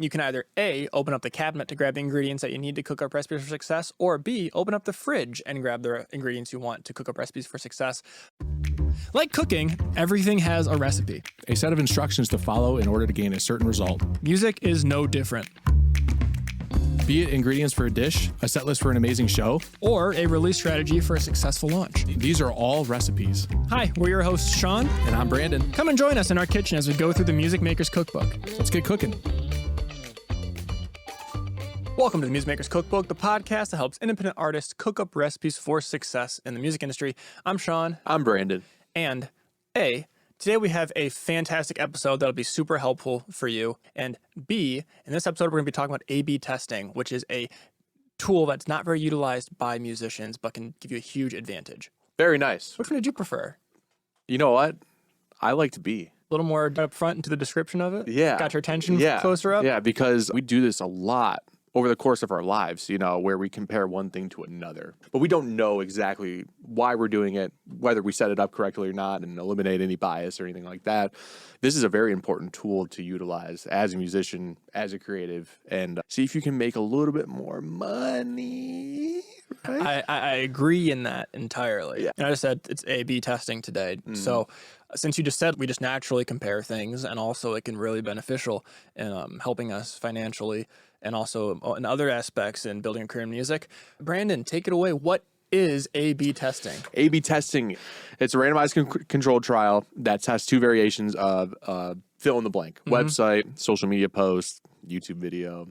You can either A, open up the cabinet to grab the ingredients that you need to cook up recipes for success, or B, open up the fridge and grab the ingredients you want to cook up recipes for success. Like cooking, everything has a recipe. A set of instructions to follow in order to gain a certain result. Music is no different. Be it ingredients for a dish, a set list for an amazing show, Or a release strategy for a successful launch. these are all recipes. Hi, we're your hosts, Sean. And I'm Brandon. Come and join us in our kitchen as we go through the Music Maker's Cookbook. Let's get cooking. Welcome to the Music Maker's Cookbook, the podcast that helps independent artists cook up recipes for success in the music industry. I'm Sean. I'm Brandon. And A, today we have a fantastic episode that'll be super helpful for you. And B, in this episode, we're going to be talking about A/B testing, which is a tool that's not very utilized by musicians, but can give you a huge advantage. Very nice. Which one did you prefer? You know what? I like to be. A little more up front into the description of it? Yeah. Got your attention Yeah. closer up? Yeah, because we do this a lot over the course of our lives, where we compare one thing to another. But we don't know exactly why we're doing it, whether we set it up correctly or not, and eliminate any bias or anything like that. This is a very important tool to utilize as a musician, as a creative, and see if you can make a little bit more money. Right? I agree in that entirely. Yeah. And I just said it's A/B testing today. So since you just said we just naturally compare things, and also it can really be beneficial in helping us financially and also in other aspects in building a career in music. Brandon, take it away. What is A/B testing? A/B testing, it's a randomized controlled trial that tests two variations of fill in the blank. Website, social media posts, YouTube video,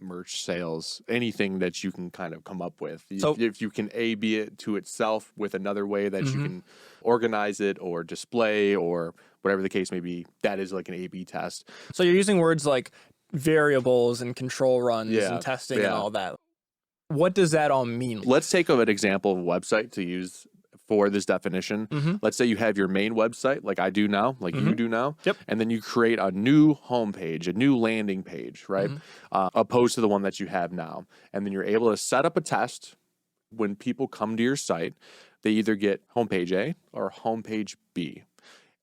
merch sales, anything that you can kind of come up with. So, if you can A/B it to itself with another way that you can organize it or display or whatever the case may be, that is like an A/B test. So you're using words like variables and control runs Yeah, and testing and yeah. all that. What does that all mean? Let's take an example of a website to use for this definition. Let's say you have your main website, like I do now, like you do now. Yep. And then you create a new homepage, a new landing page, right? Opposed to the one that you have now. And then you're able to set up a test. When people come to your site, they either get homepage A or homepage B.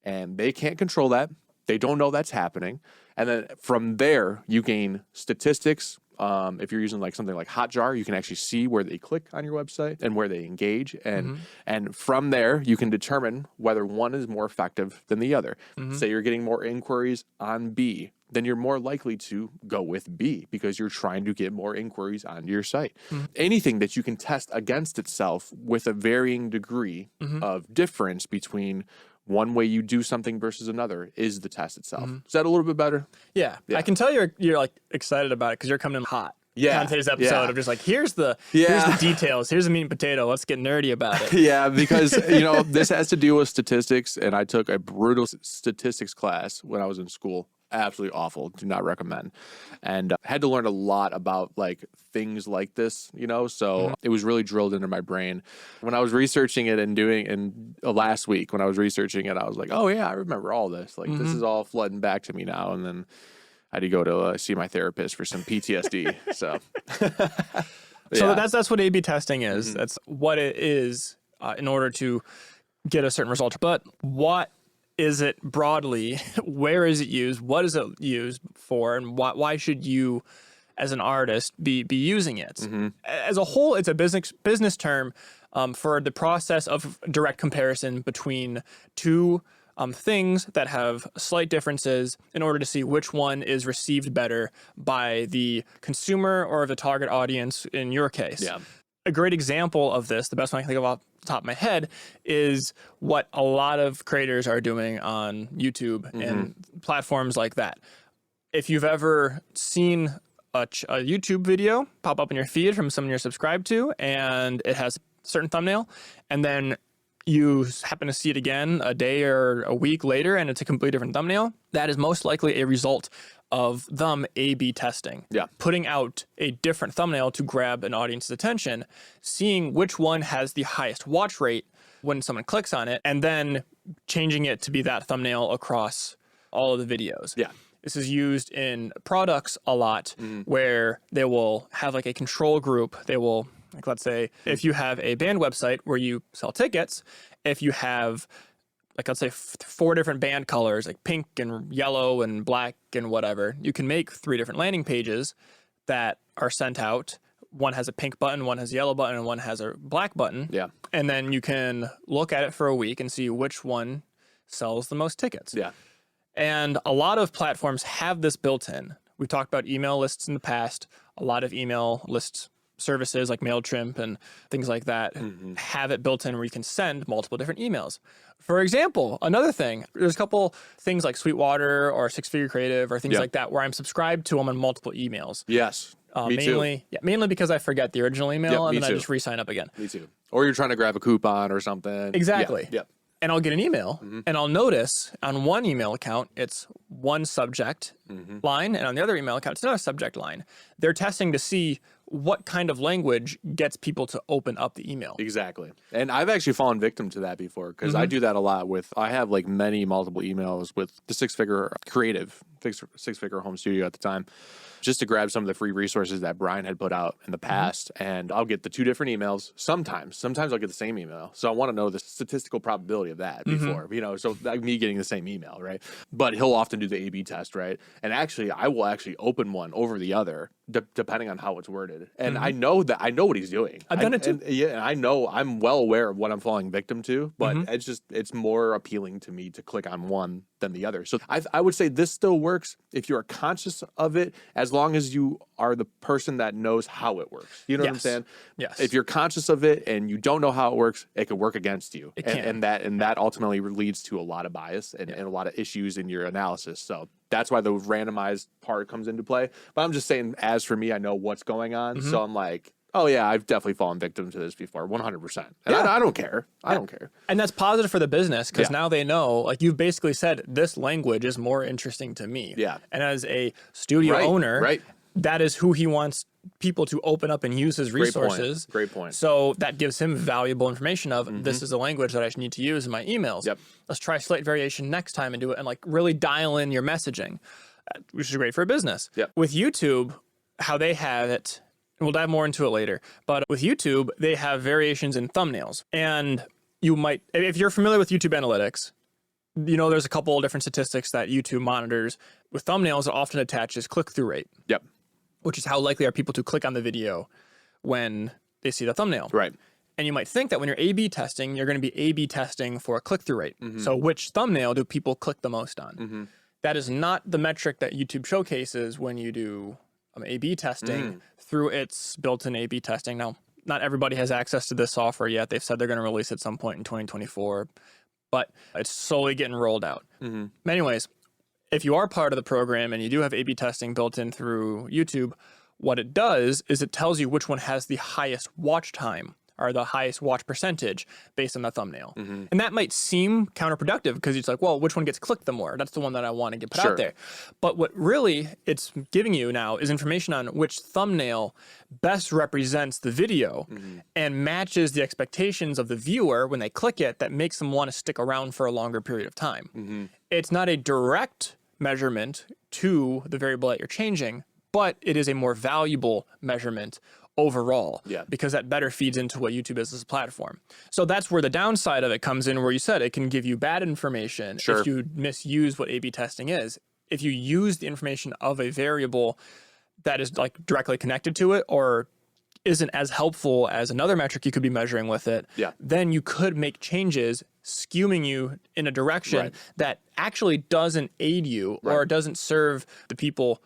And they can't control that. They don't know that's happening. And then from there, you gain statistics. If you're using like something like Hotjar, you can actually see where they click on your website and where they engage. And from there, you can determine whether one is more effective than the other. Say you're getting more inquiries on B, then you're more likely to go with B because you're trying to get more inquiries onto your site. Anything that you can test against itself with a varying degree of difference between one way you do something versus another is the test itself. Is that a little bit better? Yeah. I can tell you're like excited about it because you're coming in hot. Yeah. On today's episode of just like, here's the details, here's the meat and potato, let's get nerdy about it. Yeah, because this has to do with statistics, and I took a brutal statistics class when I was in school. Absolutely awful. Do not recommend. And had to learn a lot about like things like this, so it was really drilled into my brain. When I was researching it and last week when I was researching it, I was like, oh yeah, I remember all this. Like this is all flooding back to me now. And then I had to go to see my therapist for some PTSD. So that's what A/B testing is. That's what it is in order to get a certain result. But what is it broadly? Where is it used? What is it used for? And why should you, as an artist, be using it? As a whole, it's a business term for the process of direct comparison between two things that have slight differences in order to see which one is received better by the consumer or the target audience in your case. Yeah. A great example of this, the best one I can think of off the top of my head, is what a lot of creators are doing on YouTube and platforms like that. If you've ever seen a YouTube video pop up in your feed from someone you're subscribed to, and it has a certain thumbnail, and then you happen to see it again a day or a week later, and it's a completely different thumbnail, that is most likely a result of them A/B testing. Yeah. Putting out a different thumbnail to grab an audience's attention, seeing which one has the highest watch rate when someone clicks on it, and then changing it to be that thumbnail across all of the videos. Yeah. This is used in products a lot where they will have like a control group. They will, like, let's say if you have a band website where you sell tickets, if you have like let's say 4 different band colors, like pink and yellow and black and whatever, you can make 3 different landing pages that are sent out. One has a pink button, one has a yellow button, and one has a black button. Yeah. And then you can look at it for a week and see which one sells the most tickets. Yeah. And a lot of platforms have this built in. We've talked about email lists in the past. A lot of email list services like MailChimp and things like that have it built in where you can send multiple different emails. For example, another thing, there's a couple things like Sweetwater or Six Figure Creative or things like that where I'm subscribed to them on multiple emails. Yes. Me mainly, too. Yeah, mainly because I forget the original email and then I too. just re-sign up again. Me too. Or you're trying to grab a coupon or something. Exactly. Yeah. And I'll get an email and I'll notice on one email account, it's one subject line. And on the other email account, it's another subject line. They're testing to see what kind of language gets people to open up the email. Exactly. And I've actually fallen victim to that before because I do that a lot I have like multiple emails with the Six Figure Home Studio at the time, just to grab some of the free resources that Brian had put out in the past. And I'll get the 2 different emails. Sometimes I'll get the same email. So I want to know the statistical probability of that before, so like me getting the same email, right? But he'll often do the A/B test, right? And actually, I will actually open one over the other, depending on how it's worded. And I know what he's doing. I've done it too. And I know I'm well aware of what I'm falling victim to, but it's more appealing to me to click on one than the other. So I would say this still works if you are conscious of it, as long as you are the person that knows how it works. You know what I'm saying? Yes. If you're conscious of it and you don't know how it works, it could work against you. It can. And that ultimately leads to a lot of bias and a lot of issues in your analysis. So that's why the randomized part comes into play. But I'm just saying, as for me, I know what's going on. So I'm like, oh yeah, I've definitely fallen victim to this before, 100%. And I don't care. I don't care. And that's positive for the business because now they know, like you've basically said, this language is more interesting to me. Yeah. And as a studio owner, that is who he wants people to open up and use his resources. Great point. So that gives him valuable information of this is a language that I need to use in my emails. Yep. Let's try slight variation next time and do it and like really dial in your messaging, which is great for a business. Yep. With YouTube, how they have it, we'll dive more into it later, but with YouTube, they have variations in thumbnails. And you might, if you're familiar with YouTube analytics, there's a couple of different statistics that YouTube monitors. With thumbnails, it often attaches click-through rate. Yep. Which is how likely are people to click on the video when they see the thumbnail. Right. And you might think that when you're A/B testing, you're going to be A/B testing for a click-through rate. So which thumbnail do people click the most on? That is not the metric that YouTube showcases when you do A/B testing through its built-in A/B testing. Now, not everybody has access to this software yet. They've said they're going to release it at some point in 2024, but it's slowly getting rolled out. Anyways, if you are part of the program and you do have A/B testing built in through YouTube, what it does is it tells you which one has the highest watch time or the highest watch percentage based on the thumbnail. And that might seem counterproductive because it's like, well, which one gets clicked the more? That's the one that I want to get put out there. But what really it's giving you now is information on which thumbnail best represents the video and matches the expectations of the viewer when they click it that makes them want to stick around for a longer period of time. It's not a direct measurement to the variable that you're changing, but it is a more valuable measurement overall because that better feeds into what YouTube is as a platform. So that's where the downside of it comes in, where you said it can give you bad information if you misuse what A/B testing is. If you use the information of a variable that is like directly connected to it or isn't as helpful as another metric you could be measuring with it, then you could make changes skewing you in a direction that actually doesn't aid you or doesn't serve the people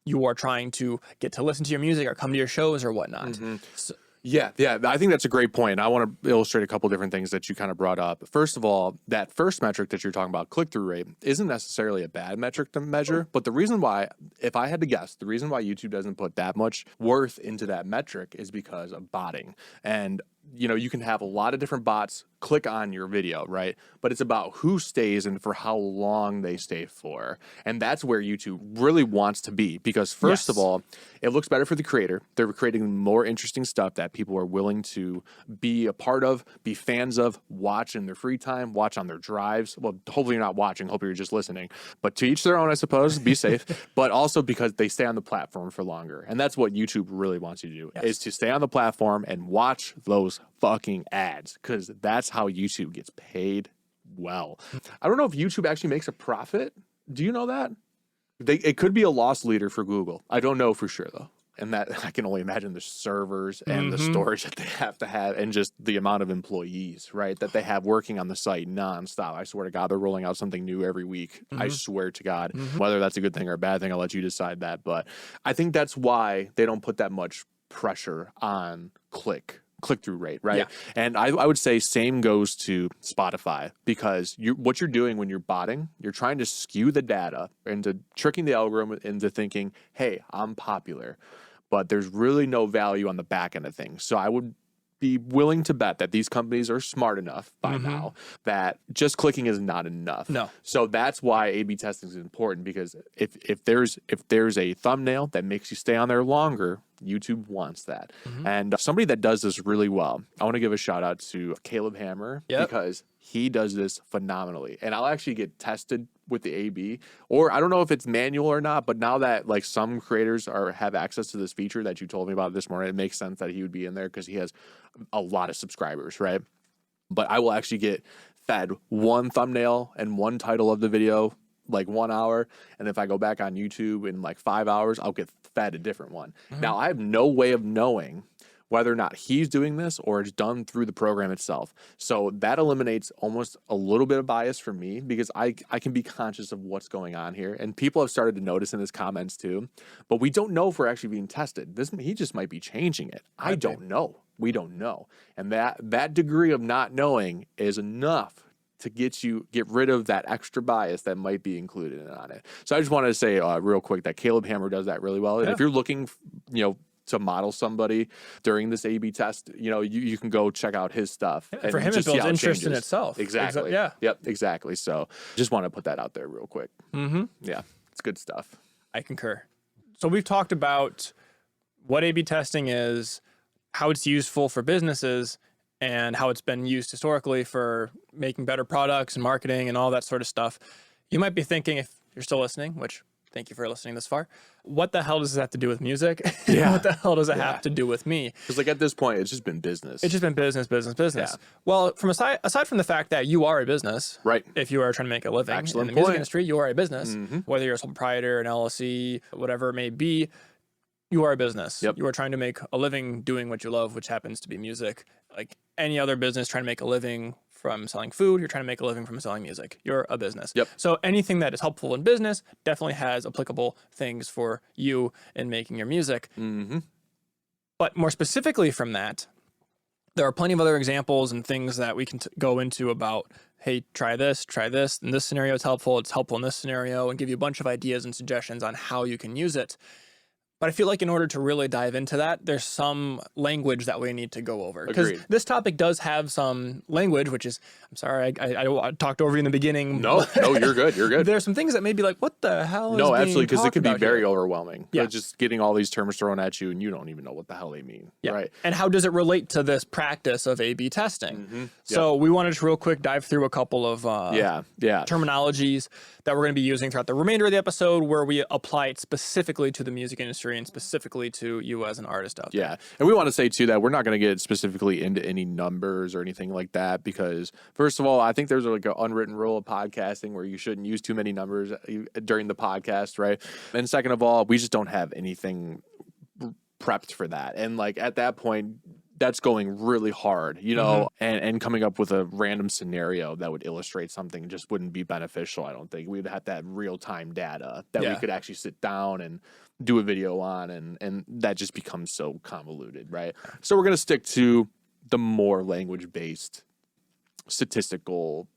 you are trying to get to listen to your music or come to your shows or whatnot. So, Yeah, I think that's a great point. I want to illustrate a couple different things that you kind of brought up. First of all, that first metric that you're talking about, click-through rate, isn't necessarily a bad metric to measure. But the reason why, if I had to guess, the reason why YouTube doesn't put that much worth into that metric is because of botting. And you can have a lot of different bots click on your video, right? But it's about who stays and for how long they stay for. And that's where YouTube really wants to be because first of all, it looks better for the creator. They're creating more interesting stuff that people are willing to be a part of, be fans of, watch in their free time, watch on their drives. Well, hopefully you're not watching, hopefully you're just listening. But to each their own, I suppose, be safe. But also because they stay on the platform for longer. And that's what YouTube really wants you to do, is to stay on the platform and watch those fucking ads, because that's how YouTube gets paid well. I don't know if YouTube actually makes a profit. Do you know that? It could be a loss leader for Google. I don't know for sure though. And that I can only imagine the servers and the storage that they have to have, and just the amount of employees, right, that they have working on the site nonstop. I swear to God, they're rolling out something new every week. I swear to God, whether that's a good thing or a bad thing, I'll let you decide that. But I think that's why they don't put that much pressure on click-through rate, right? Yeah. And I would say same goes to Spotify, because what you're doing when you're botting, you're trying to skew the data into tricking the algorithm into thinking, hey, I'm popular. But there's really no value on the back end of things. So I would be willing to bet that these companies are smart enough by now that just clicking is not enough. No. So that's why A/B testing is important, because if there's a thumbnail that makes you stay on there longer, YouTube wants that. And somebody that does this really well, I want to give a shout out to Caleb Hammer, because he does this phenomenally. And I'll actually get tested with the A/B, or I don't know if it's manual or not, but now that like some creators have access to this feature that you told me about this morning, it makes sense that he would be in there because he has a lot of subscribers, right? But I will actually get fed one thumbnail and one title of the video, like 1 hour. And if I go back on YouTube in like 5 hours, I'll get fed a different one. Now, I have no way of knowing whether or not he's doing this or it's done through the program itself. So that eliminates almost a little bit of bias for me, because I can be conscious of what's going on here. And people have started to notice in his comments too, but we don't know if we're actually being tested. He just might be changing it. I don't know. We don't know. And that degree of not knowing is enough to get rid of that extra bias that might be included on it. So I just wanted to say real quick that Caleb Hammer does that really well. And if you're looking, to model somebody during this A/B test, you can go check out his stuff. And for him, it builds interest in itself. Exactly. Yep. Exactly. So just want to put that out there real quick. Yeah. It's good stuff. I concur. So we've talked about what A/B testing is, how it's useful for businesses, and how it's been used historically for making better products and marketing and all that sort of stuff. You might be thinking, if you're still listening, which thank you for listening this far, what the hell does this have to do with music? What the hell does it have to do with me? Because like at this point, it's just been business. It's just been business. Yeah. Well, aside from the fact that you are a business, right? If you are trying to make a living in the music industry, you are a business. Whether you're a sole proprietor, an LLC, whatever it may be, you are a business. You are trying to make a living doing what you love, which happens to be music. Like any other business trying to make a living from selling food, you're trying to make a living from selling music. You're a business. So anything that is helpful in business definitely has applicable things for you in making your music. But more specifically from that, there are plenty of other examples and things that we can go into about, hey, try this. In this scenario, it's helpful in this scenario, and give you a bunch of ideas and suggestions on how you can use it. But I feel like in order to really dive into that, there's some language that we need to go over. Because this topic does have some language, which is, I'm sorry, I talked over you in the beginning. No, you're good. You're good. There's some things that may be like, what the hell is No, absolutely, because it can be very here? overwhelming. Just getting all these terms thrown at you and you don't even know what the hell they mean. Right. And how does it relate to this practice of A/B testing? So we wanted to real quick dive through a couple of terminologies that we're going to be using throughout the remainder of the episode, where we apply it specifically to the music industry and specifically to you as an artist out there. Yeah. And we want to say too that we're not going to get specifically into any numbers or anything like that, because first of all, I think there's like an unwritten rule of podcasting where you shouldn't use too many numbers during the podcast, right? And second of all, we just don't have anything prepped for that. And like at that point, that's going really hard, and coming up with a random scenario that would illustrate something just wouldn't be beneficial. I don't think we'd have to have real-time data that we could actually sit down and do a video on, and that just becomes so convoluted, right? So we're going to stick to the more language-based statistical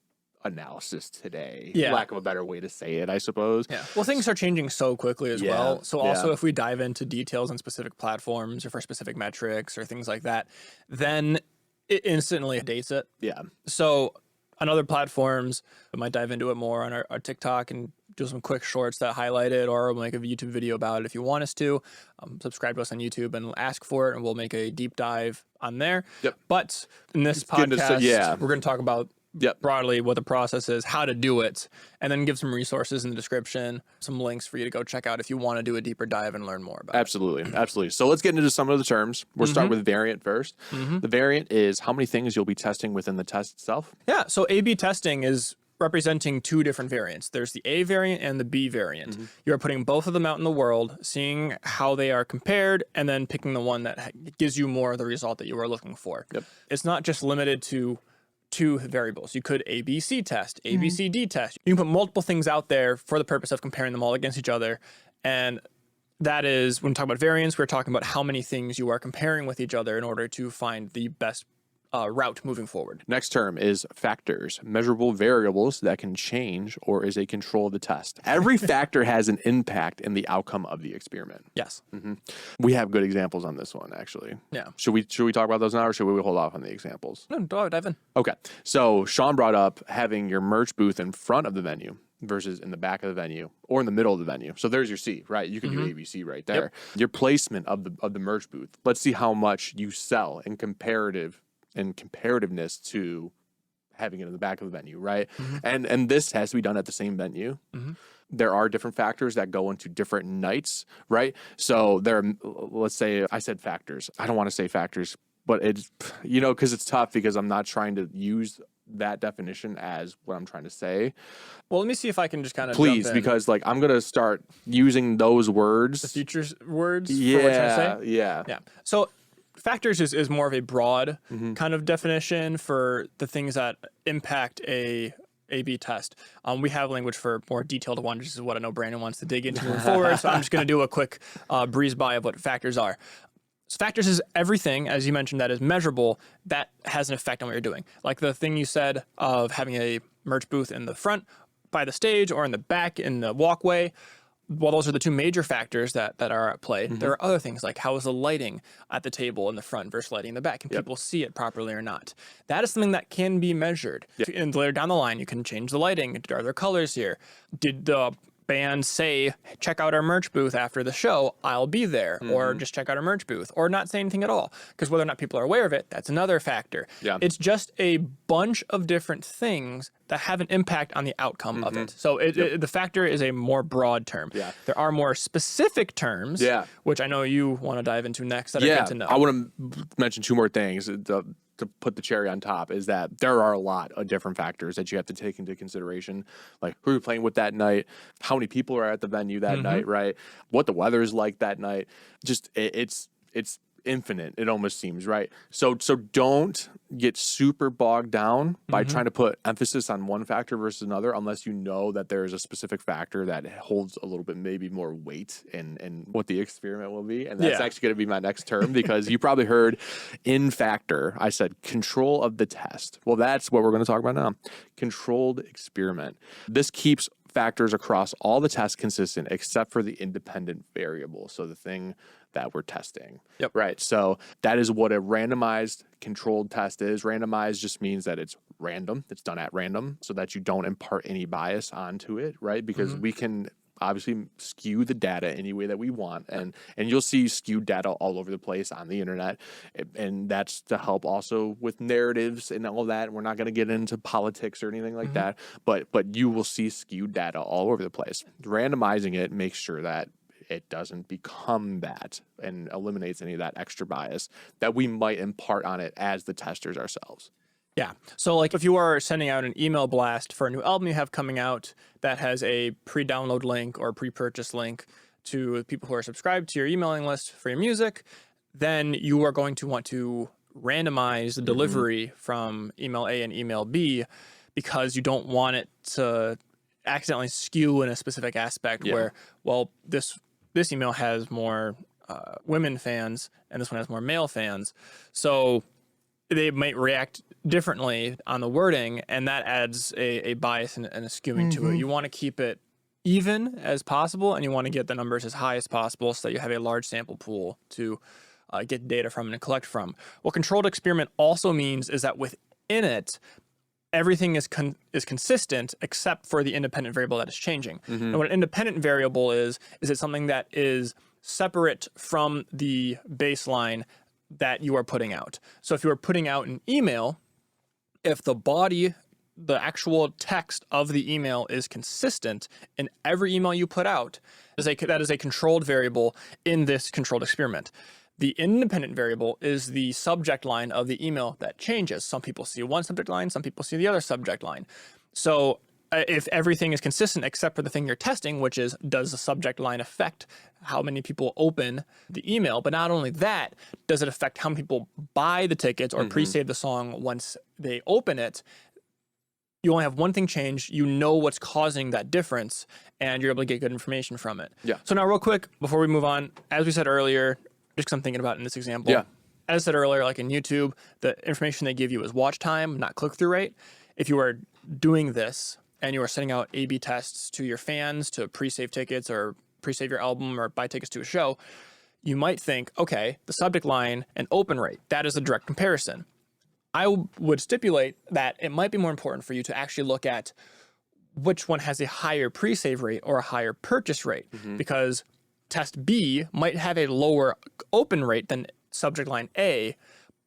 analysis today, lack of a better way to say it, I suppose. Well, things are changing so quickly as well. So also if we dive into details on specific platforms or for specific metrics or things like that, then it instantly dates it. So on other platforms, we might dive into it more on our TikTok and do some quick shorts that highlight it, or we'll make a YouTube video about it if you want us to. Subscribe to us on YouTube and ask for it, and we'll make a deep dive on there. But in this podcast, we're going to talk about Yep. broadly what the process is, how to do it, and then give some resources in the description, some links for you to go check out if you want to do a deeper dive and learn more about it. Absolutely. So let's get into some of the terms. We'll start with variant first. The variant is how many things you'll be testing within the test itself. Yeah, so A/B testing is representing two different variants. There's the A variant and the B variant. You're putting both of them out in the world, seeing how they are compared, and then picking the one that gives you more of the result that you are looking for. Yep. It's not just limited to two variables. You could ABC test, ABCD test. You can put multiple things out there for the purpose of comparing them all against each other. And that is, when we talk about variance, we're talking about how many things you are comparing with each other in order to find the best route moving forward. Next term is factors, measurable variables that can change or is a control of the test. Every factor has an impact in the outcome of the experiment. Yes. We have good examples on this one, actually. Yeah. Should we talk about those now, or should we hold off on the examples? No, dive in. Okay. So Sean brought up having your merch booth in front of the venue versus in the back of the venue or in the middle of the venue. So there's your C, right? You can do ABC right there. Yep. Your placement of the merch booth. Let's see how much you sell in comparativeness to having it in the back of the venue, right? And this has to be done at the same venue. There are different factors that go into different nights, right? So let's say I said factors. I don't want to say factors, but it's, because it's tough because I'm not trying to use that definition as what I'm trying to say. Well, let me see if I can just kind of Please, jump in. because I'm going to start using those words. The future words for what you're trying to say? Yeah. So factors is more of a broad kind of definition for the things that impact a A/B test. We have language for more detailed ones, which is what I know Brandon wants to dig into moving forward. So I'm just going to do a quick breeze by of what factors are. So factors is everything, as you mentioned, that is measurable, that has an effect on what you're doing. Like the thing you said of having a merch booth in the front by the stage or in the back in the walkway. Well, those are the two major factors that are at play. There are other things like how is the lighting at the table in the front versus lighting in the back? Can people see it properly or not? That is something that can be measured. And later down the line, you can change the lighting. Are there colors here? Did the band say, check out our merch booth after the show, I'll be there, or just check out our merch booth, or not say anything at all? Because whether or not people are aware of it, that's another factor. Yeah. It's just a bunch of different things that have an impact on the outcome of it. So the factor is a more broad term. Yeah. There are more specific terms, which I know you want to dive into next that are good to know. I want to mention two more things. To put the cherry on top is that there are a lot of different factors that you have to take into consideration, like who you're playing with that night, how many people are at the venue that night, right? What the weather is like that night. Just it's infinite. It almost seems, right? So don't get super bogged down by trying to put emphasis on one factor versus another, unless you know that there is a specific factor that holds a little bit maybe more weight in what the experiment will be. And that's actually going to be my next term, because you probably heard in factor, I said control of the test. Well, that's what we're going to talk about now. Controlled experiment. This keeps factors across all the tests consistent except for the independent variable. So the thing that we're testing. Yep. Right. So that is what a randomized controlled test is. Randomized just means that it's random. It's done at random so that you don't impart any bias onto it, right? Because we can obviously skew the data any way that we want. And you'll see skewed data all over the place on the internet. And that's to help also with narratives and all that. We're not going to get into politics or anything like that, but you will see skewed data all over the place. Randomizing it makes sure that it doesn't become that and eliminates any of that extra bias that we might impart on it as the testers ourselves. Yeah. So like if you are sending out an email blast for a new album you have coming out that has a pre-download link or pre-purchase link to people who are subscribed to your emailing list for your music, then you are going to want to randomize the delivery from email A and email B, because you don't want it to accidentally skew in a specific aspect where, well, this email has more women fans and this one has more male fans. So they might react differently on the wording, and that adds a bias and a skewing to it. You want to keep it even as possible, and you want to get the numbers as high as possible so that you have a large sample pool to get data from and collect from. What controlled experiment also means is that within it, everything is consistent except for the independent variable that is changing. And what an independent variable is it something that is separate from the baseline that you are putting out. So if you are putting out an email, if the body the actual text of the email is consistent in every email you put out, that is a controlled variable in this controlled experiment. The independent variable is the subject line of the email that changes. Some people see one subject line, some people see the other subject line. So if everything is consistent except for the thing you're testing, which is, does the subject line affect how many people open the email? But not only that, does it affect how many people buy the tickets or pre-save the song once they open it? You only have one thing change. You know what's causing that difference, and you're able to get good information from it. Yeah. So now real quick, before we move on, as we said earlier, just because I'm thinking about in this example, Yeah. as I said earlier, like in YouTube, the information they give you is watch time, not click-through rate. If you are doing this and you are sending out A/B tests to your fans to pre-save tickets or pre-save your album or buy tickets to a show, you might think, okay, the subject line and open rate, that is a direct comparison. I would stipulate that it might be more important for you to actually look at which one has a higher pre-save rate or a higher purchase rate, because test B might have a lower open rate than subject line A,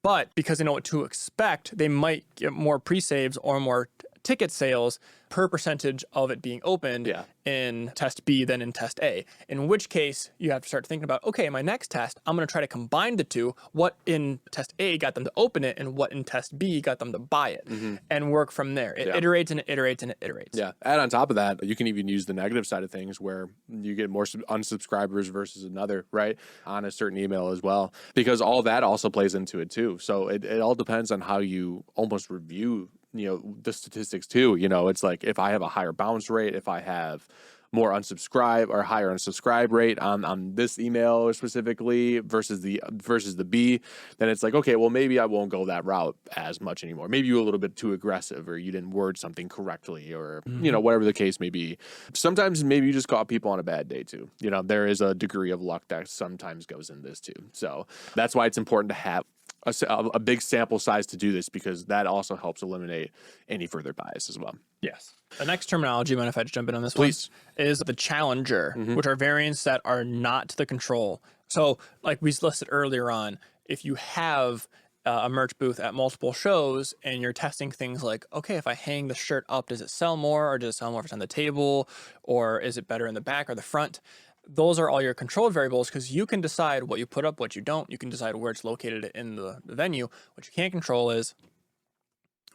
but because they know what to expect, they might get more pre-saves or more ticket sales per percentage of it being opened in test B than in test A. In which case, you have to start thinking about, okay, my next test, I'm going to try to combine the two. What in test A got them to open it and what in test B got them to buy it, and work from there. It iterates and it iterates and it iterates. Yeah. And on top of that, you can even use the negative side of things where you get more unsubscribers versus another, right? On a certain email as well, because all that also plays into it too. So it all depends on how you almost review the statistics too. It's like if I have a higher bounce rate, if I have more unsubscribe or higher unsubscribe rate on this email specifically versus the B, then it's like, okay, well, maybe I won't go that route as much anymore. Maybe you're a little bit too aggressive, or you didn't word something correctly, or whatever the case may be. Sometimes maybe you just caught people on a bad day too. There is a degree of luck that sometimes goes in this too. So that's why it's important to have a big sample size to do this, because that also helps eliminate any further bias as well. Yes. The next terminology, mind if I just jump in on this Please. one, is the challenger, which are variants that are not the control. So like we listed earlier on, if you have a merch booth at multiple shows and you're testing things like, okay, if I hang the shirt up, does it sell more, or does it sell more if it's on the table, or is it better in the back or the front? Those are all your controlled variables, because you can decide what you put up, what you don't. You can decide where it's located in the venue. What you can't control is,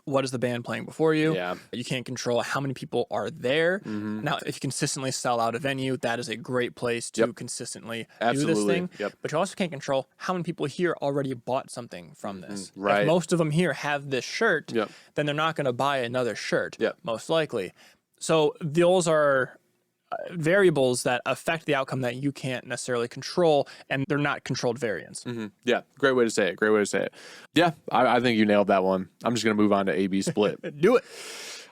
what is the band playing before you? Yeah. You can't control how many people are there. Now, if you consistently sell out a venue, that is a great place to consistently do this thing. But you also can't control how many people here already bought something from this. Right. If most of them here have this shirt, then they're not going to buy another shirt, most likely. So those are variables that affect the outcome that you can't necessarily control, and they're not controlled variants. Yeah, great way to say it. Yeah, I think you nailed that one. I'm just going to move on to A/B split. Do it.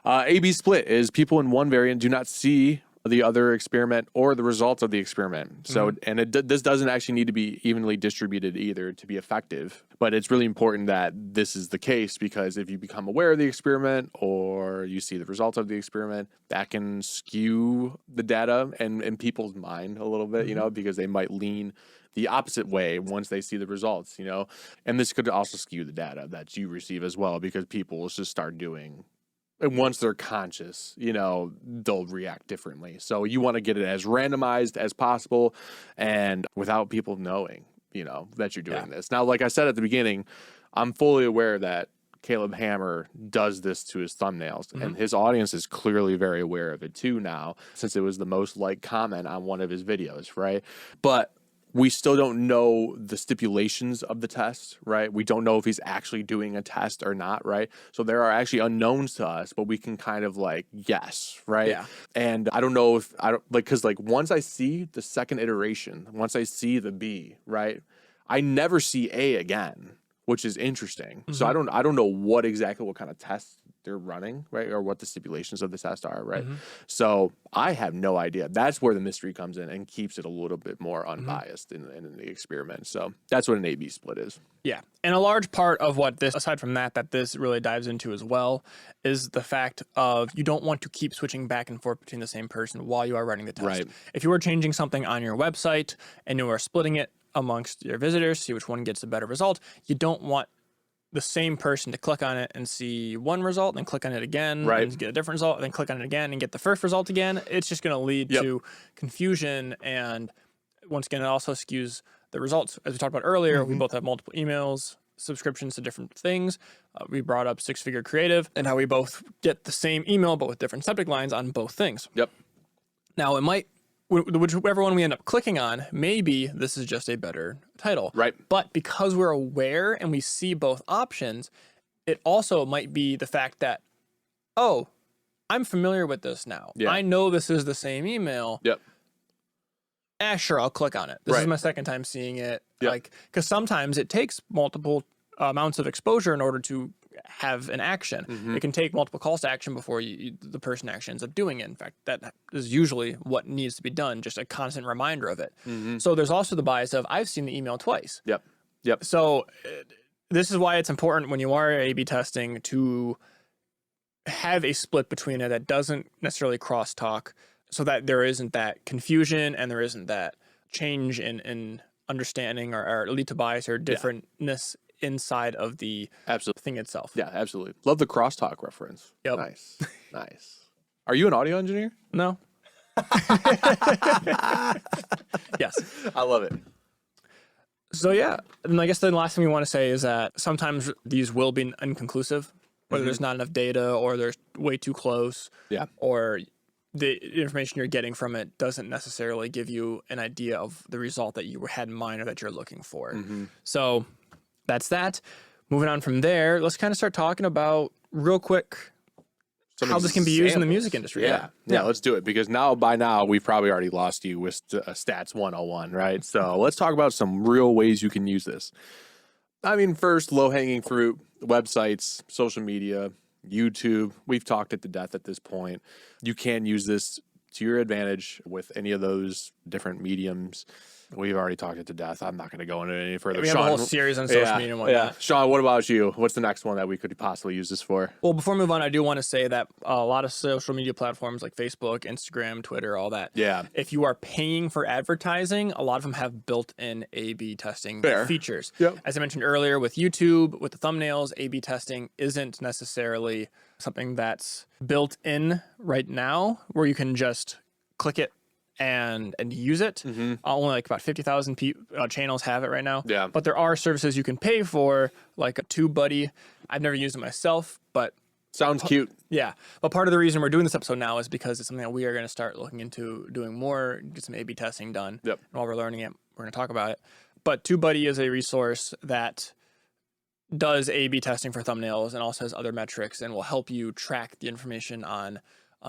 A/B split is people in one variant do not see the other experiment or the results of the experiment. So, and this doesn't actually need to be evenly distributed either to be effective, but it's really important that this is the case, because if you become aware of the experiment or you see the results of the experiment, that can skew the data and in people's mind a little bit, because they might lean the opposite way once they see the results, and this could also skew the data that you receive as well, because people will just start doing. And once they're conscious, they'll react differently. So you want to get it as randomized as possible and without people knowing, that you're doing this. Now, like I said at the beginning, I'm fully aware that Caleb Hammer does this to his thumbnails, and his audience is clearly very aware of it too now, since it was the most liked comment on one of his videos, right? But we still don't know the stipulations of the test, right? We don't know if he's actually doing a test or not, right? So there are actually unknowns to us, but we can kind of guess, right? Yeah. And I don't know if because once I see the second iteration, once I see the B, right, I never see A again, which is interesting. So I don't know what kind of tests they're running, right? Or what the stipulations of the test are, right? So I have no idea. That's where the mystery comes in and keeps it a little bit more unbiased in the experiment. So that's what an A/B split is. Yeah. And a large part of what this, aside from that this really dives into as well, is the fact of you don't want to keep switching back and forth between the same person while you are running the test. Right. If you are changing something on your website and you are splitting it amongst your visitors, see which one gets a better result, you don't want the same person to click on it and see one result, then click on it again Right. and get a different result, then click on it again and get the first result again. It's just going to lead to confusion. And once again, it also skews the results. As we talked about earlier, we both have multiple emails, subscriptions to different things. We brought up Six Figure Creative and how we both get the same email, but with different subject lines on both things. Yep. Now, it might, whichever one we end up clicking on, maybe this is just a better title. Right. But because we're aware and we see both options, it also might be the fact that, oh, I'm familiar with this now. Yeah. I know this is the same email. Yep. Sure, I'll click on it. This is Right. my second time seeing it. Yep. Like, because sometimes it takes multiple amounts of exposure in order to have an action. It can take multiple calls to action before the person actually ends up doing it. In fact, that is usually what needs to be done, just a constant reminder of it. So there's also the bias of, I've seen the email twice. Yep. Yep. So this is why it's important when you are A/B testing to have a split between it that doesn't necessarily crosstalk, so that there isn't that confusion and there isn't that change in understanding or lead to bias or differentness inside of the Absolutely. thing itself. Yeah, absolutely. Love the crosstalk reference. Yep. Nice. Nice. Are you an audio engineer? No? Yes. I love it. So yeah, and I guess the last thing we want to say is that sometimes these will be inconclusive, whether there's not enough data or they're way too close. Yeah. Or the information you're getting from it doesn't necessarily give you an idea of the result that you had in mind or that you're looking for. So that's that. Moving on from there, let's kind of start talking about real quick how this can be used in the music industry. Yeah. Let's do it, because by now we've probably already lost you with stats 101, right? So let's talk about some real ways you can use this. I mean, first, low-hanging fruit, websites, social media, YouTube. We've talked it to death at this point. You can use this to your advantage with any of those different mediums. We've already talked it to death. I'm not going to go into it any further. We have a whole series on social media and whatnot. Yeah. Sean, what about you? What's the next one that we could possibly use this for? Well, before we move on, I do want to say that a lot of social media platforms like Facebook, Instagram, Twitter, all that. Yeah. If you are paying for advertising, a lot of them have built-in A/B testing features. Yep. As I mentioned earlier, with YouTube, with the thumbnails, A/B testing isn't necessarily something that's built in right now, where you can just click it and use it. Only like about 50,000 channels have it right now. Yeah. But there are services you can pay for, like a TubeBuddy. I've never used it myself, but Sounds cute. yeah. But part of the reason we're doing this episode now is because it's something that we are going to start looking into doing more, get some A/B testing done. Yep. And while we're learning it, we're going to talk about it. But TubeBuddy is a resource that does A/B testing for thumbnails and also has other metrics and will help you track the information on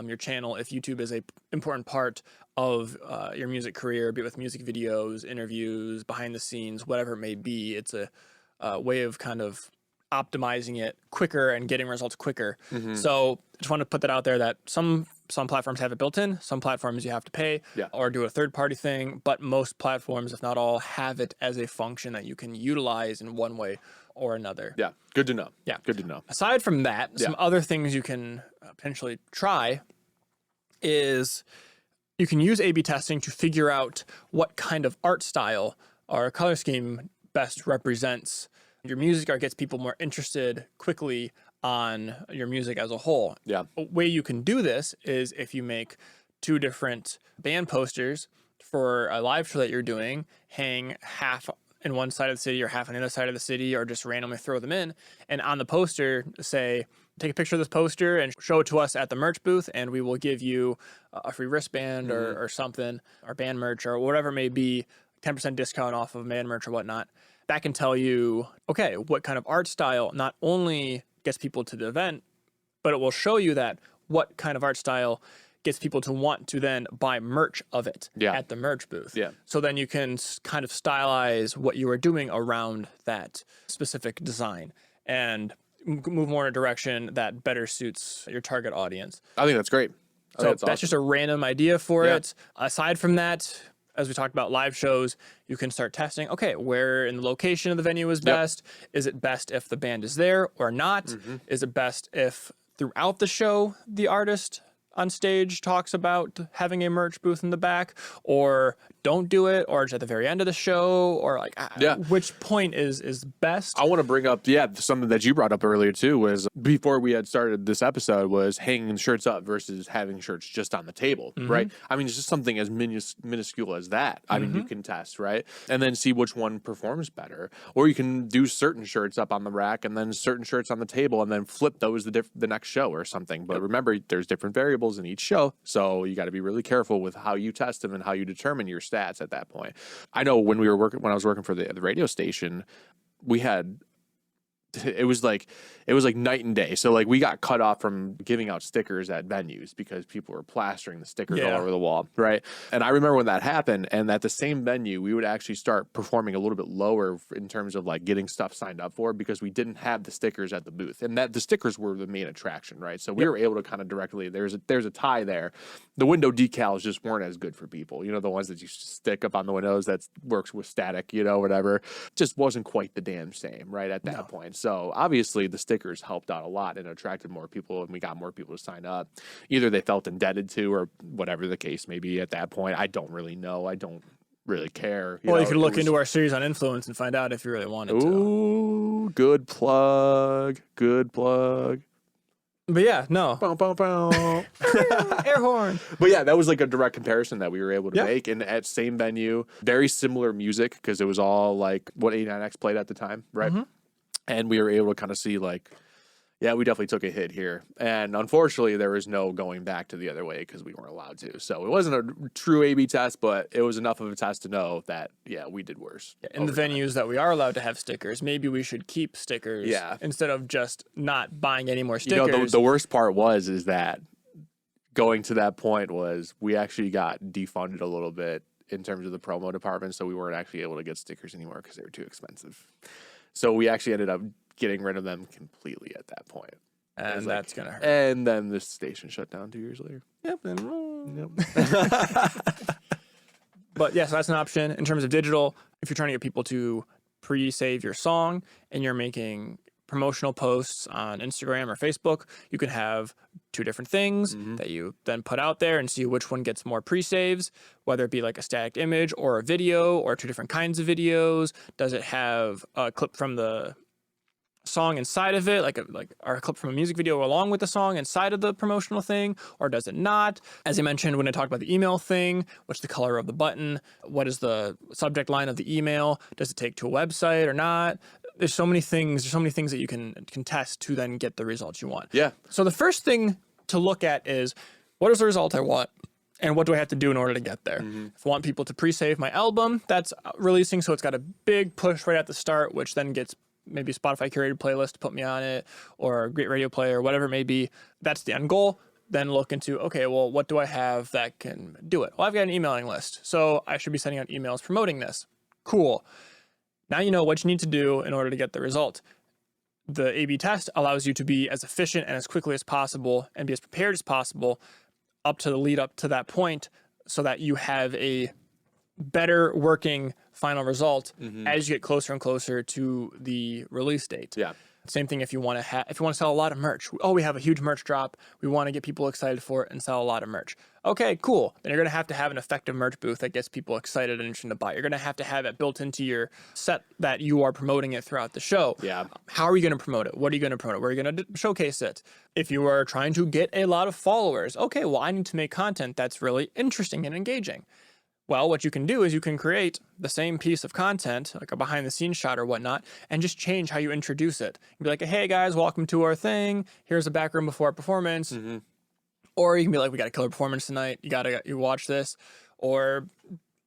your channel if YouTube is a important part of your music career, be it with music videos, interviews, behind the scenes, whatever it may be. It's a way of kind of optimizing it quicker and getting results quicker. So I just want to put that out there that some platforms have it built in, some platforms you have to pay or do a third-party thing, but most platforms, if not all, have it as a function that you can utilize in one way or another. Yeah. Good to know. Yeah. Good to know. Aside from that, some other things you can potentially try is you can use A/B testing to figure out what kind of art style or color scheme best represents your music or gets people more interested quickly on your music as a whole. Yeah. A way you can do this is if you make two different band posters for a live show that you're doing, hang half in one side of the city or half on the other side of the city, or just randomly throw them in. And on the poster, say, take a picture of this poster and show it to us at the merch booth, and we will give you a free wristband or something, or band merch or whatever it may be, 10% discount off of band merch or whatnot. That can tell you, okay, what kind of art style not only gets people to the event, but it will show you that what kind of art style gets people to want to then buy merch of it at the merch booth. Yeah. So then you can kind of stylize what you are doing around that specific design and move more in a direction that better suits your target audience. I think that's great. So that's awesome. just a random idea for it. Aside from that, as we talked about live shows, you can start testing, okay, where in the location of the venue is best? Is it best if the band is there or not? Is it best if throughout the show the artist on stage talks about having a merch booth in the back, or don't do it, or it's at the very end of the show, or like which point is best? I want to bring up, something that you brought up earlier too, was before we had started this episode, was hanging shirts up versus having shirts just on the table, right? I mean, it's just something as minuscule as that. I mean, you can test, right? And then see which one performs better. Or you can do certain shirts up on the rack and then certain shirts on the table and then flip those the next show or something. But remember, there's different variables in each show. So you got to be really careful with how you test them and how you determine your stats at that point. I know when I was working for the radio station, we had, it was like night and day. So like we got cut off from giving out stickers at venues because people were plastering the stickers all over the wall, right? And I remember when that happened, and at the same venue, we would actually start performing a little bit lower in terms of like getting stuff signed up for, because we didn't have the stickers at the booth, and that the stickers were the main attraction, right? So we were able to kind of directly, there's a tie there. The window decals just weren't as good for people, you know, the ones that you stick up on the windows that works with static, you know, whatever, just wasn't quite the damn same, right, at that point. So obviously the stickers helped out a lot and attracted more people, and we got more people to sign up. Either they felt indebted to, or whatever the case may be at that point. I don't really know. I don't really care. You could look into our series on influence and find out if you really wanted to. Ooh, good plug. Good plug. But yeah, no. Bow, bow, bow. Air horn. But yeah, that was like a direct comparison that we were able to make. And at same venue, very similar music, because it was all like what 89X played at the time, right? And we were able to kind of see like, yeah, we definitely took a hit here. And unfortunately, there was no going back to the other way because we weren't allowed to. So it wasn't a true A/B test, but it was enough of a test to know that, yeah, we did worse. In the venues that we are allowed to have stickers, maybe we should keep stickers instead of just not buying any more stickers. You know, the worst part is that going to that point was we actually got defunded a little bit in terms of the promo department. So we weren't actually able to get stickers anymore because they were too expensive. So we actually ended up getting rid of them completely at that point. And that's going to hurt. And then the station shut down 2 years later. Yep. But yes, that's an option. In terms of digital, if you're trying to get people to pre-save your song and you're making promotional posts on Instagram or Facebook, you can have two different things that you then put out there and see which one gets more pre-saves, whether it be like a static image or a video or two different kinds of videos. Does it have a clip from the song inside of it, or a clip from a music video along with the song inside of the promotional thing, or does it not? As I mentioned when I talked about the email thing, what's the color of the button? What is the subject line of the email? Does it take to a website or not? There's so many things that you can test to then get the results you want. Yeah. So the first thing to look at is, what is the result I want? And what do I have to do in order to get there? If I want people to pre-save my album, that's releasing, so it's got a big push right at the start, which then gets maybe a Spotify curated playlist to put me on it, or a great radio player, whatever it may be. That's the end goal. Then look into, okay, well, what do I have that can do it? Well, I've got an emailing list, so I should be sending out emails promoting this. Cool. Now you know what you need to do in order to get the result. The A/B test allows you to be as efficient and as quickly as possible and be as prepared as possible up to the lead up to that point, so that you have a better working final result as you get closer and closer to the release date. Yeah. Same thing if you want to sell a lot of merch. Oh, we have a huge merch drop. We want to get people excited for it and sell a lot of merch. Okay, cool. Then you're going to have an effective merch booth that gets people excited and interested to buy. You're going to have it built into your set that you are promoting it throughout the show. Yeah. How are you going to promote it? What are you going to promote it? Where are you going to showcase it? If you are trying to get a lot of followers, okay, well, I need to make content that's really interesting and engaging. Well, what you can do is you can create the same piece of content, like a behind-the-scenes shot or whatnot, and just change how you introduce it. Be like, hey, guys, welcome to our thing. Here's the back room before our performance. Or you can be like, we got a killer performance tonight. You watch this. Or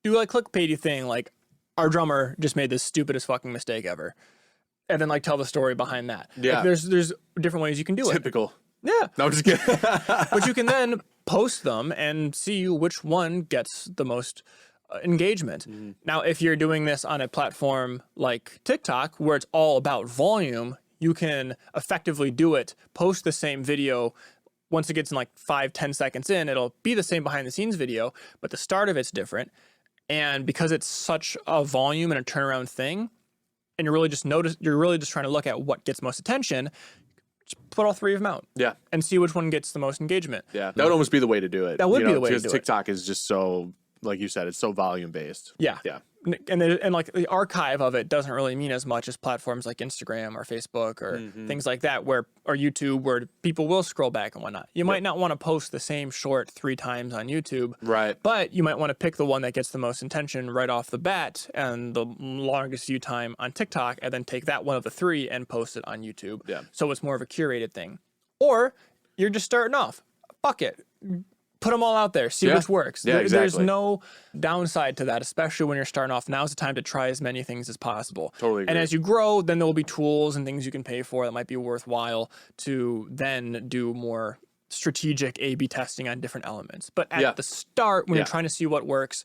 do like clickbaity thing, like our drummer just made the stupidest fucking mistake ever. And then like tell the story behind that. Yeah. Like, there's different ways you can do it. Typical. Yeah. No, I'm just kidding. But you can then post them and see which one gets the most engagement. Now, if you're doing this on a platform like TikTok, where it's all about volume, you can effectively do it, post the same video. Once it gets in like 5-10 seconds in, it'll be the same behind the scenes video, but the start of it's different. And because it's such a volume and a turnaround thing, and you're really just trying to look at what gets most attention, Just put all 3 of them out. Yeah. And see which one gets the most engagement. Yeah. That would almost be the way to do it. That would be the way to because do it. TikTok is just so, like you said, it's so volume based. Yeah. Yeah. And like the archive of it doesn't really mean as much as platforms like Instagram or Facebook or things like that, or YouTube, where people will scroll back and whatnot. You might not want to post the same short 3 times on YouTube, Right. but you might want to pick the one that gets the most attention right off the bat and the longest view time on TikTok, and then take that one of the 3 and post it on YouTube. Yeah. So it's more of a curated thing. Or you're just starting off. Fuck it. Put them all out there. See which works. Yeah, There's exactly. no downside to that, especially when you're starting off. Now's the time to try as many things as possible. Totally agree. And as you grow, then there will be tools and things you can pay for that might be worthwhile to then do more strategic A/B testing on different elements. But at the start, when you're trying to see what works,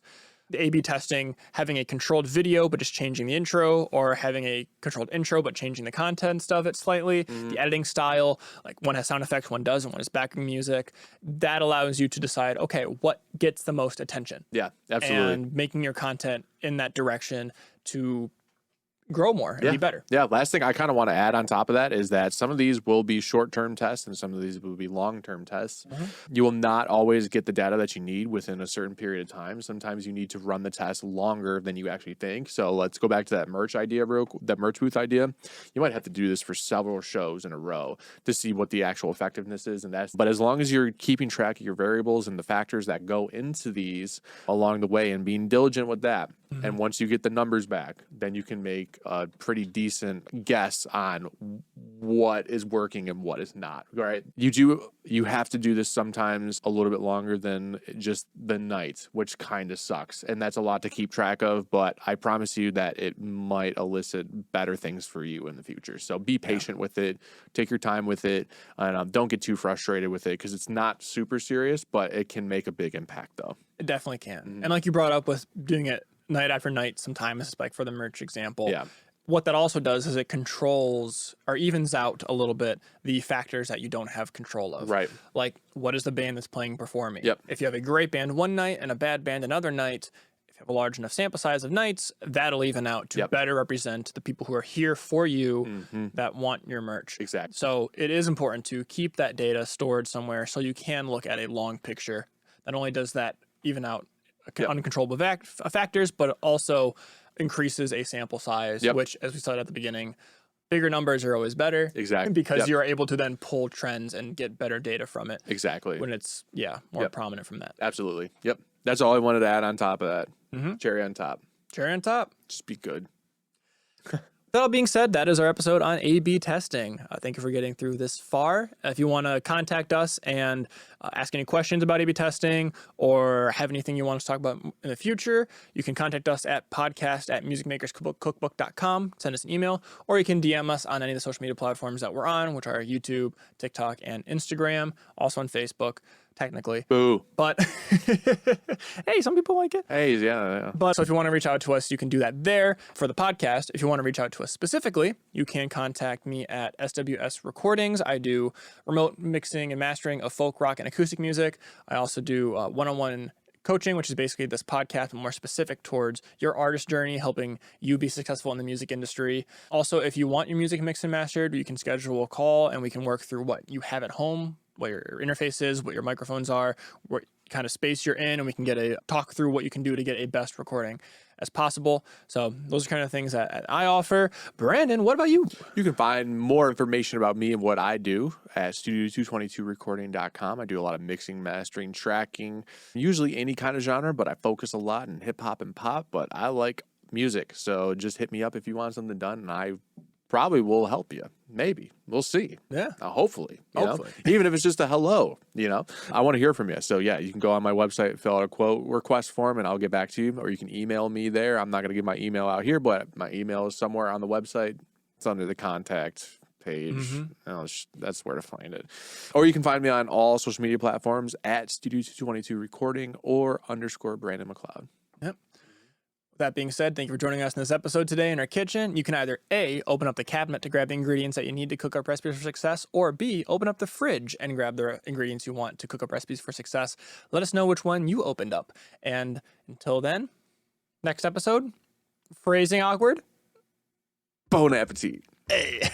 the A/B testing, having a controlled video but just changing the intro, or having a controlled intro but changing the content of it slightly, the editing style, like one has sound effects, one doesn't, one has backing music, that allows you to decide, okay, what gets the most attention? Yeah, absolutely. And making your content in that direction to grow more and be better. Yeah. Last thing I kind of want to add on top of that is that some of these will be short-term tests and some of these will be long-term tests. You will not always get the data that you need within a certain period of time. Sometimes you need to run the test longer than you actually think. So let's go back to that merch idea, that merch booth idea. You might have to do this for several shows in a row to see what the actual effectiveness is. But as long as you're keeping track of your variables and the factors that go into these along the way and being diligent with that, and once you get the numbers back, then you can make a pretty decent guess on what is working and what is not. Right? You have to do this sometimes a little bit longer than just the night, which kind of sucks. And that's a lot to keep track of, but I promise you that it might elicit better things for you in the future. So be patient with it, take your time with it, and don't get too frustrated with it, because it's not super serious, but it can make a big impact though. It definitely can. And like you brought up with doing it night after night sometimes, like for the merch example. Yeah. What that also does is it controls or evens out a little bit the factors that you don't have control of. Right. Like, what is the band that's playing performing? Yep. If you have a great band one night and a bad band another night, if you have a large enough sample size of nights, that'll even out to better represent the people who are here for you that want your merch. Exactly. So it is important to keep that data stored somewhere so you can look at a long picture. Not only does that even out uncontrollable factors, but it also increases a sample size, which, as we said at the beginning, bigger numbers are always better. Exactly. Because you're able to then pull trends and get better data from it. Exactly. When it's, more prominent from that. Absolutely. Yep. That's all I wanted to add on top of that. Cherry on top. Cherry on top. Just be good. That all being said, that is our episode on A/B testing. Thank you for getting through this far. If you want to contact us and ask any questions about A/B testing or have anything you want us to talk about in the future, you can contact us at podcast@musicmakerscookbook.com. Send us an email, or you can DM us on any of the social media platforms that we're on, which are YouTube, TikTok, and Instagram. Also on Facebook, technically. Boo. But hey, some people like it. Hey, yeah. But so if you want to reach out to us, you can do that there for the podcast. If you want to reach out to us specifically, you can contact me at SWS Recordings. I do remote mixing and mastering of folk, rock, and acoustic music. I also do one-on-one coaching, which is basically this podcast, but more specific towards your artist journey, helping you be successful in the music industry. Also, if you want your music mixed and mastered, you can schedule a call and we can work through what you have at home, what your interface is, what your microphones are, what kind of space you're in, and we can get a talk through what you can do to get a best recording as possible. So those are kind of things that I offer. Brandon, what about you? You can find more information about me and what I do at studio222recording.com. I do a lot of mixing, mastering, tracking, usually any kind of genre, but I focus a lot in hip hop and pop, but I like music. So just hit me up if you want something done, and I probably will help you. Maybe. We'll see. Yeah. Hopefully. You know? Even if it's just a hello, I want to hear from you. So yeah, you can go on my website, fill out a quote request form, and I'll get back to you. Or you can email me there. I'm not going to give my email out here, but my email is somewhere on the website. It's under the contact page. That's where to find it. Or you can find me on all social media platforms at Studio222Recording or _Brandon McLeod. Yep. With that being said, thank you for joining us in this episode today in our kitchen. You can either A, open up the cabinet to grab the ingredients that you need to cook up recipes for success, or B, open up the fridge and grab the ingredients you want to cook up recipes for success. Let us know which one you opened up. And until then, next episode, phrasing awkward. Bon appetit. Hey.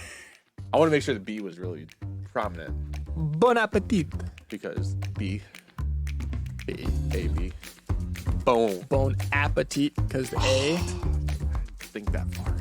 I want to make sure the B was really prominent Bon appetit. because B, A, B. Boom. Bon appetit because the A. Think that far.